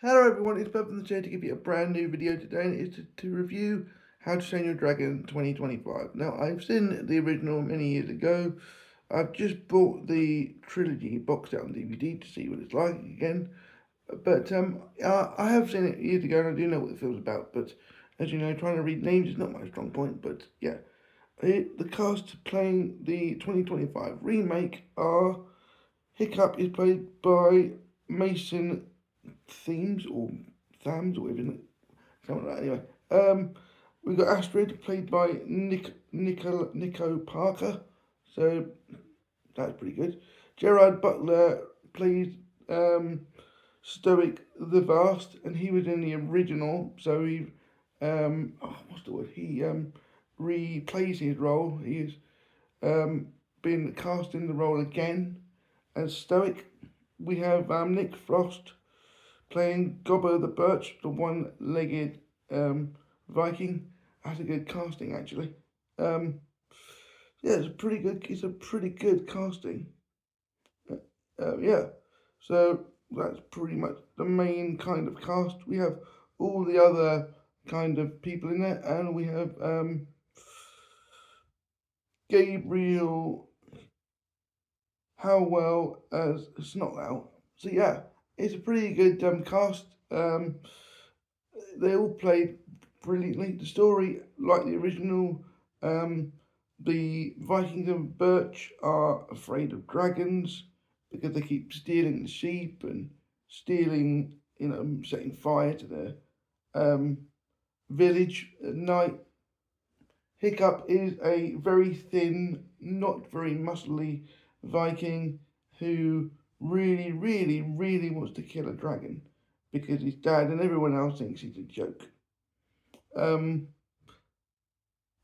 Hello everyone, it's Ben from the chair to give you a brand new video today, and it's to review How to Train Your Dragon 2025. Now, I've seen the original many years ago. I've just bought the trilogy box set on DVD to see what it's like again. But I have seen it years ago and I do know what the film's about, but as you know, trying to read names is not my strong point, but yeah. The cast playing the 2025 remake are Hiccup is played by Mason Themes or Thams or whatever, something like that. Anyway, we got Astrid played by Nico Parker, so that's pretty good. Gerard Butler plays Stoic the Vast, and he was in the original, so he what's the word? He replays his role. He's been cast in the role again as Stoic. We have Nick Frost playing Gobbo the Birch, the one-legged Viking. That's a good casting, actually. Yeah, it's a pretty good. It's a pretty good casting. Yeah, so that's pretty much the main kind of cast. We have all the other kind of people in there, and we have Gabriel Howell as Snotlao. So yeah, it's a pretty good cast. They all played brilliantly. The story, like the original, the Vikings of Birch are afraid of dragons because they keep stealing the sheep and stealing, setting fire to their village at night. Hiccup is a very thin, not very muscly Viking who really, really, really wants to kill a dragon because his dad and everyone else thinks he's a joke. And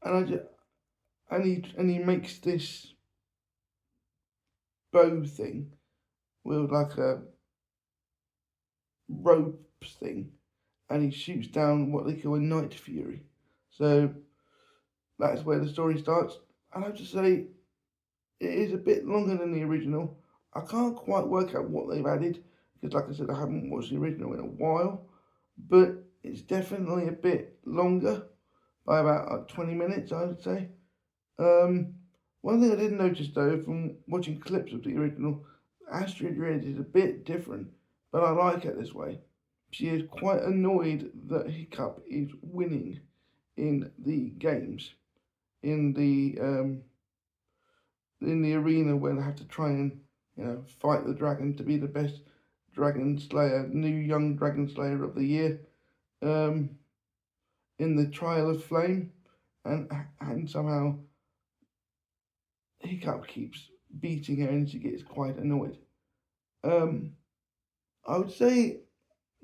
I just, and he makes this bow thing with like a rope thing, and he shoots down what they call a night fury. So that's where the story starts. And I have to say, it is a bit longer than the original. I can't quite work out what they've added because, like I said, I haven't watched the original in a while. But it's definitely a bit longer by about 20 minutes, I would say. One thing I did notice though from watching clips of the original, Astrid Red is a bit different, but I like it this way. She is quite annoyed that Hiccup is winning in the games, in the arena where they have to try and fight the dragon to be the best dragon slayer, new young dragon slayer of the year. In the Trial of Flame, and somehow Hiccup keeps beating her and she gets quite annoyed. I would say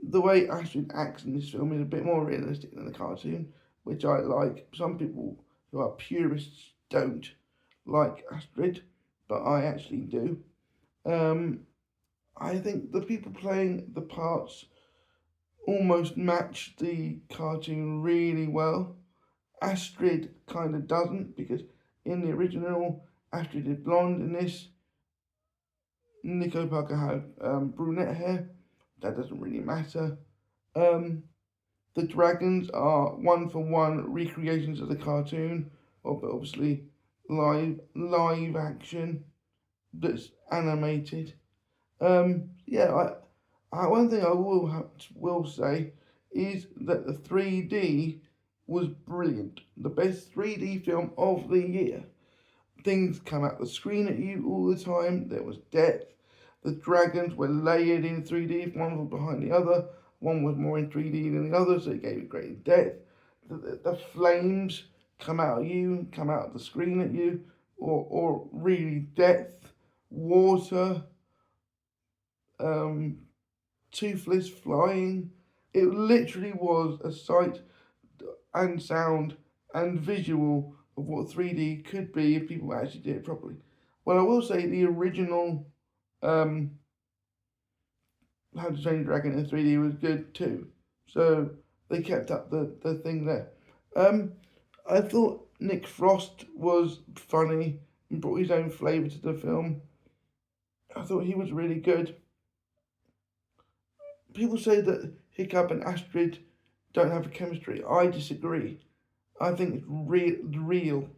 the way Astrid acts in this film is a bit more realistic than the cartoon, which I like. Some people who are purists don't like Astrid, but I actually do. I think the people playing the parts almost match the cartoon really well. Astrid kind of doesn't, because in the original, Astrid is blonde. In this, Nico Parker had brunette hair. That doesn't really matter. The dragons are one-for-one recreations of the cartoon, but obviously live action that's animated. Yeah, one thing I will say is that the 3D was brilliant. The best 3D film of the year. Things come out the screen at you all the time. There was depth. The dragons were layered in 3D. One was behind the other. One was more in 3D than the other, so it gave it great depth. The flames come out of the screen at you, or really depth, water, toothless flying. It literally was a sight and sound and visual of what 3D could be if people actually did it properly. Well, I will say the original How to Train Your Dragon in 3D was good too. So they kept up the thing there. I thought Nick Frost was funny and brought his own flavour to the film. I thought he was really good. people say that Hiccup and Astrid don't have a chemistry. I disagree. I think it's real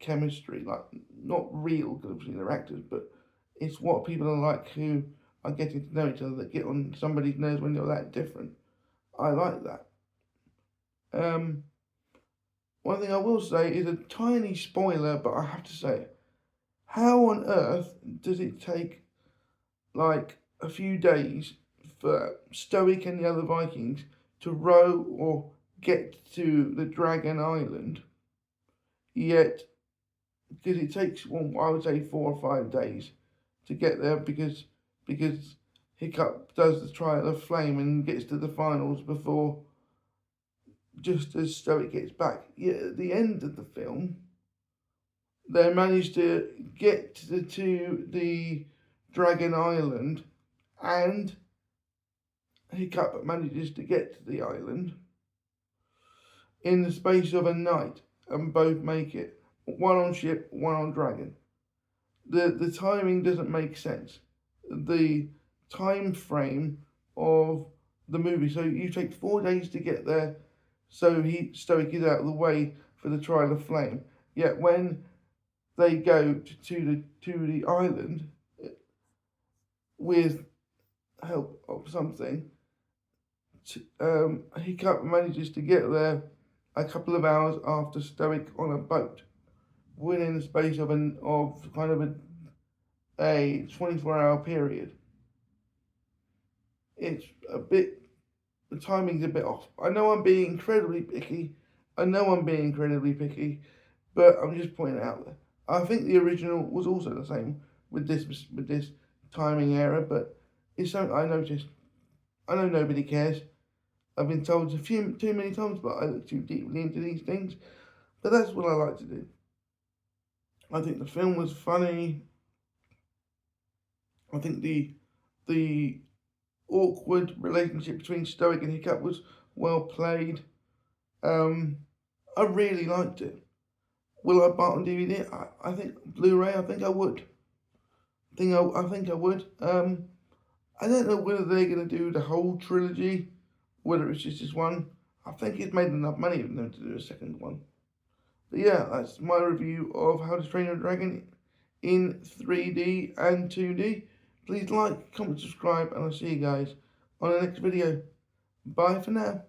chemistry, like not real because obviously they're actors, but it's what people are like who are getting to know each other that get on somebody's nerves when you're that different. I like that. One thing I will say is a tiny spoiler, but I have to say it. How on earth does it take like a few days for Stoic and the other Vikings to row or get to the Dragon Island? Yet, because it takes, well, I would say 4 or 5 days to get there because Hiccup does the trial of flame and gets to the finals before, just as Stoic gets back. Yet at the end of the film, they managed to get to the Dragon Island, and Hiccup manages to get to the island in the space of a night, and both make it. One on ship, one on dragon. The timing doesn't make sense. The time frame of the movie. So you take 4 days to get there, so Stoic is out of the way for the trial of flame. Yet when they go to the island with help of something, Hiccup manages to get there a couple of hours after Stoic on a boat, within the space of kind of a 24-hour period. It's a bit, the timing's a bit off. I know I'm being incredibly picky, but I'm just pointing it out there. I think the original was also the same with this timing error, but it's something I noticed. I know nobody cares. I've been told too many times, but I look too deeply into these things. But that's what I like to do. I think the film was funny. I think the awkward relationship between Stoic and Hiccup was well played. I really liked it. Will I buy it on DVD? I think Blu-ray. I think I would. I think I would. I don't know whether they're going to do the whole trilogy, whether it's just this one. I think it's made enough money for them to do a second one. But yeah, that's my review of How to Train Your Dragon in 3D and 2D. Please like, comment, subscribe, and I'll see you guys on the next video. Bye for now.